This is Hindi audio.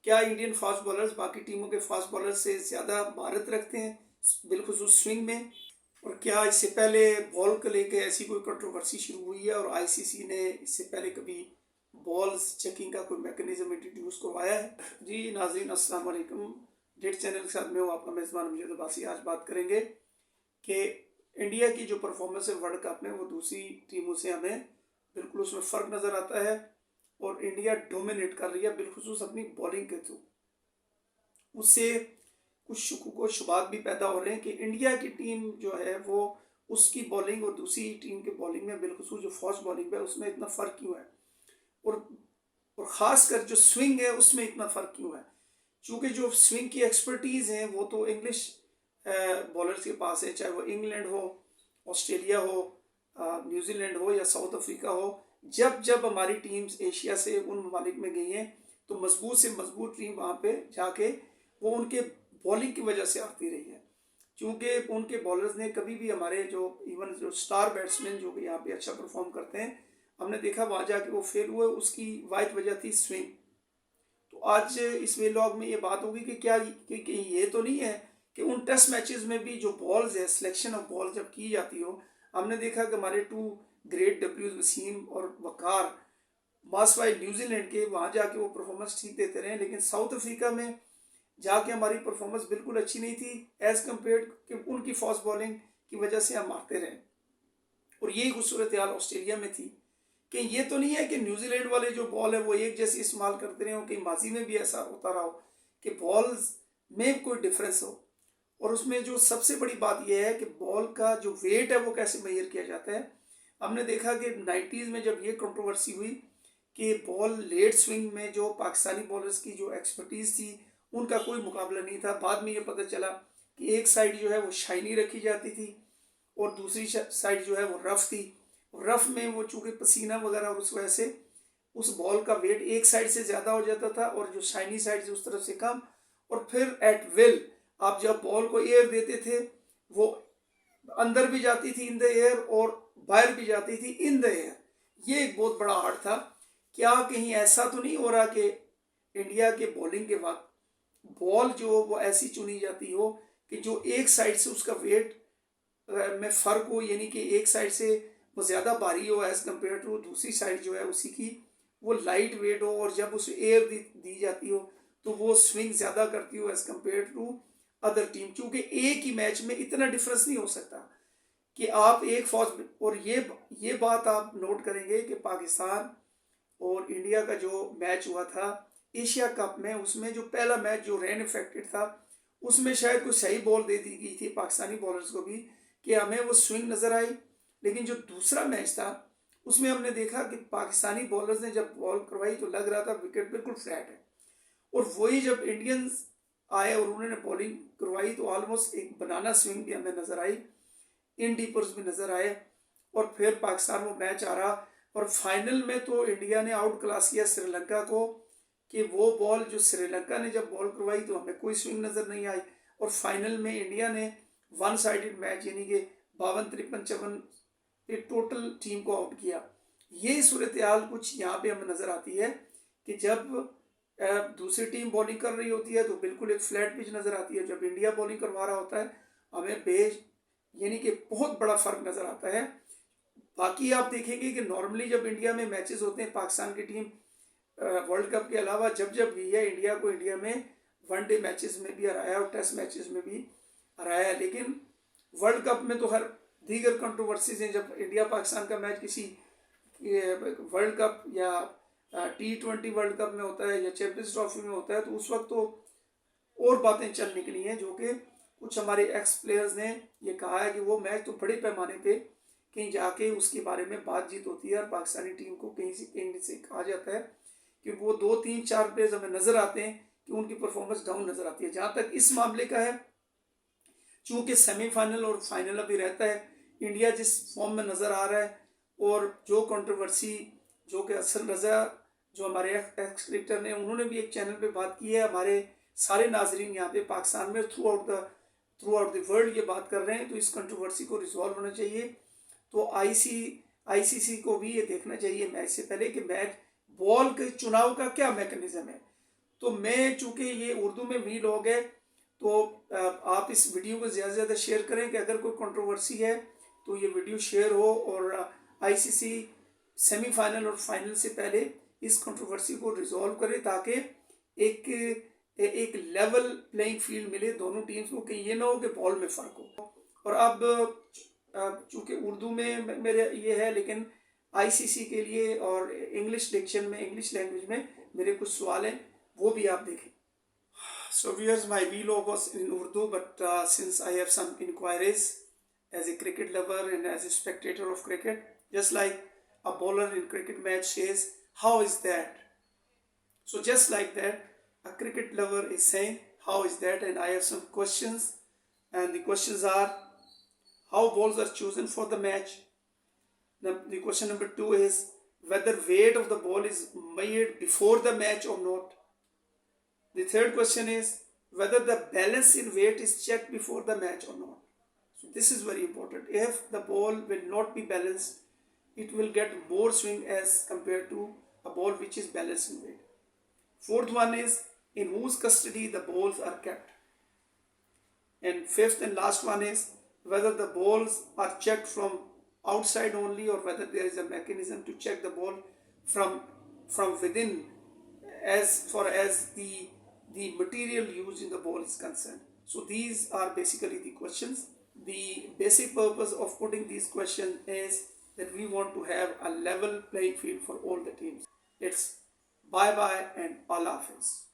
क्या इंडियन फास्ट बॉलर्स बाकी टीमों के फास्ट बॉलर से ज़्यादा महारत रखते हैं बिलखुसूस स्विंग में? और क्या इससे पहले बॉल को लेके ऐसी कोई कंट्रोवर्सी शुरू हुई है और आईसीसी ने इससे पहले कभी बॉल्स चेकिंग का कोई मैकेनिज्म इंट्रोड्यूस करवाया है? जी नाजरीन, अस्सलाम वालेकुम। डेट चैनल के साथ मैं हूँ आपका मेज़बान अमजद अब्बासी। आज बात करेंगे कि इंडिया की जो परफॉर्मेंस है वर्ल्ड कप में वो दूसरी टीमों से हमें बिल्कुल उसमें फ़र्क नज़र आता है और इंडिया डोमिनेट कर रही है बिलखुसूस अपनी बॉलिंग के थ्रू। उससे कुछ शुकूक व शुबात भी पैदा हो रहे हैं कि इंडिया की टीम जो है वो उसकी बॉलिंग और दूसरी टीम के बॉलिंग में बिलखुसूस जो फास्ट बॉलिंग है उसमें इतना फ़र्क क्यों है, और और ख़ास कर जो स्विंग है उसमें इतना फ़र्क क्यों है? क्योंकि जो स्विंग की एक्सपर्टीज़ है वो तो इंग्लिश बॉलर्स के पास है, चाहे वो इंग्लैंड हो, ऑस्ट्रेलिया हो, न्यूजीलैंड हो या साउथ अफ्रीका हो। जब जब हमारी टीम्स एशिया से उन ममालिक में गई हैं तो मजबूत से मजबूत टीम वहाँ पे जाके वो उनके बॉलिंग की वजह से आती रही है, क्योंकि उनके बॉलर्स ने कभी भी हमारे जो इवन जो स्टार बैट्समैन जो कि यहाँ पे अच्छा परफॉर्म करते हैं हमने देखा वहाँ जाके वो फेल हुए, उसकी वाहिद वजह थी स्विंग। तो आज इस व्लॉग में ये बात होगी कि क्या कि ये तो नहीं है कि उन टेस्ट मैचेस में भी जो बॉल्स है, सिलेक्शन ऑफ बॉल जब की जाती हो, हमने देखा कि हमारे टू ग्रेट डब्ल्यूज वसीम और वकार मासवाई न्यूजीलैंड के वहाँ जाके वो परफॉर्मेंस ठीक देते रहे, लेकिन साउथ अफ्रीका में जाके हमारी परफॉर्मेंस बिल्कुल अच्छी नहीं थी एज़ कम्पेयर कि उनकी फास्ट बॉलिंग की वजह से हम मारते रहे। और यही कुछ सूरत हाल ऑस्ट्रेलिया में थी कि ये तो नहीं है कि न्यूजीलैंड वाले जो बॉल है वो एक जैसी इस्तेमाल करते रहे हो, कि माजी में भी ऐसा होता रहा हो कि बॉल्स में कोई डिफरेंस हो। और उसमें जो सबसे बड़ी बात यह है कि बॉल का जो वेट है वो कैसे मेजर किया जाता है। हमने देखा कि 90s में जब ये कंट्रोवर्सी हुई कि बॉल लेट स्विंग में जो पाकिस्तानी बॉलर्स की जो एक्सपर्टीज़ थी उनका कोई मुकाबला नहीं था। बाद में ये पता चला कि एक साइड जो है वो शाइनी रखी जाती थी और दूसरी साइड जो है वो रफ थी। रफ में वो चूँकि पसीना वगैरह और उस वजह से उस बॉल का वेट एक साइड से ज़्यादा हो जाता था और जो शाइनी साइड से उस तरफ से कम। और फिर एट विल आप जब बॉल को एयर देते थे वो अंदर भी जाती थी इन द एयर और बाहर भी जाती थी इन द एयर। ये एक बहुत बड़ा आर्ट था। क्या कहीं ऐसा तो नहीं हो रहा कि इंडिया के बॉलिंग के वक्त बॉल जो वो ऐसी चुनी जाती हो कि जो एक साइड से उसका वेट में फ़र्क हो, यानी कि एक साइड से वो ज़्यादा भारी हो एज़ कम्पेयर टू दूसरी साइड जो है उसी की वो लाइट वेट हो, और जब उसे एयर दी जाती हो तो वो स्विंग ज़्यादा करती हो as compare to other team. क्योंकि एक ही मैच में इतना डिफरेंस नहीं हो सकता कि आप एक फौज। और ये बात आप नोट करेंगे कि पाकिस्तान और इंडिया का जो मैच हुआ था एशिया कप में, उसमें जो पहला मैच जो रेन इफेक्टेड था उसमें शायद कुछ सही बॉल दे दी गई थी पाकिस्तानी बॉलर्स को भी कि हमें वो स्विंग नज़र आई। लेकिन जो दूसरा मैच था उसमें हमने देखा कि पाकिस्तानी बॉलर्स ने जब बॉल करवाई तो लग रहा था विकेट बिल्कुल फ्लैट है, और वही जब इंडियंस आए और उन्होंने बॉलिंग करवाई तो ऑलमोस्ट एक बनाना स्विंग भी हमें नज़र आई, इन डीपर्स भी नज़र आए, और फिर पाकिस्तान वो मैच आ रहा। और फाइनल में तो इंडिया ने आउट क्लास किया श्रीलंका को कि वो बॉल जो श्रीलंका ने जब बॉल करवाई तो हमें कोई स्विंग नज़र नहीं आई, और फाइनल में इंडिया ने वन साइडेड मैच यानी कि 52-53-54 एक टोटल टीम को आउट किया। ये सूरत हाल कुछ यहाँ पे हमें नज़र आती है कि जब दूसरी टीम बॉलिंग कर रही होती है तो बिल्कुल एक फ्लैट पिच नज़र आती है, जब इंडिया बॉलिंग करवा रहा होता है हमें बेज यानी कि बहुत बड़ा फ़र्क नज़र आता है। बाकी आप देखेंगे कि नॉर्मली जब इंडिया में मैचेस होते हैं पाकिस्तान की टीम वर्ल्ड कप के अलावा जब जब गई है इंडिया को इंडिया में वनडे मैचेस में भी हराया और टेस्ट मैचेस में भी हराया है, लेकिन वर्ल्ड कप में तो हर दीगर कंट्रोवर्सीज हैं। जब इंडिया पाकिस्तान का मैच किसी वर्ल्ड कप या T20 वर्ल्ड कप में होता है या चैंपियंस ट्रॉफी में होता है तो उस वक्त तो और बातें चल निकली हैं, जो कि कुछ हमारे एक्स प्लेयर्स ने ये कहा है कि वो मैच तो बड़े पैमाने पे कहीं जाके उसके बारे में बातचीत होती है और पाकिस्तानी टीम को कहीं से कहा जाता है कि वो 2-3-4 प्लेयर्स हमें नज़र आते हैं कि उनकी परफॉर्मेंस डाउन नज़र आती है। जहाँ तक इस मामले का है, चूँकि सेमीफाइनल और फाइनल अभी रहता है, इंडिया जिस फॉर्म में नज़र आ रहा है और जो कंट्रोवर्सी जो कि असल रज़ा जो हमारे एक्स क्रिकेटर ने उन्होंने भी एक चैनल पे बात की है, हमारे सारे नाजरीन यहाँ पे पाकिस्तान में थ्रू आउट द वर्ल्ड ये बात कर रहे हैं, तो इस कंट्रोवर्सी को रिजॉल्व होना चाहिए। तो आईसीसी को भी ये देखना चाहिए मैच से पहले कि मैच बॉल के चुनाव का क्या मैकेनिज्म है। तो मैं चूँकि ये उर्दू में वीलॉग है, तो आप इस वीडियो को ज़्यादा से ज़्यादा शेयर करें कि अगर कोई कंट्रोवर्सी है तो ये वीडियो शेयर हो और आईसीसी सेमीफाइनल और फाइनल से पहले इस कंट्रोवर्सी को रिजॉल्व करे, ताकि एक एक लेवल प्लेइंग फील्ड मिले दोनों टीम्स को, कि ये ना हो कि बॉल में फ़र्क हो। और अब चूँकि उर्दू में मेरे ये है, लेकिन आईसीसी के लिए और इंग्लिश डिक्शन में, इंग्लिश लैंग्वेज में मेरे कुछ सवाल हैं, वो भी आप देखें। So viewers, my vlog was in Urdu, but since I have some inquiries as a cricket lover and as a spectator of cricket, just like a bowler in cricket match says, how is that? So just like that, a cricket lover is saying, how is that? And I have some questions, and the questions are, how balls are chosen for the match? The question number 2 is, whether weight of the ball is made before the match or not. The third question is, whether the balance in weight is checked before the match or not. So this is very important. If the ball will not be balanced, it will get more swing as compared to a ball which is balanced in weight. Fourth one is, in whose custody the balls are kept. And fifth and last one is, whether the balls are checked from outside only, or whether there is a mechanism to check the ball from within, as far as the material used in the ball is concerned. So these are basically the questions. The basic purpose of putting these questions is that we want to have a level playing field for all the teams. It's bye bye and Allah Hafiz.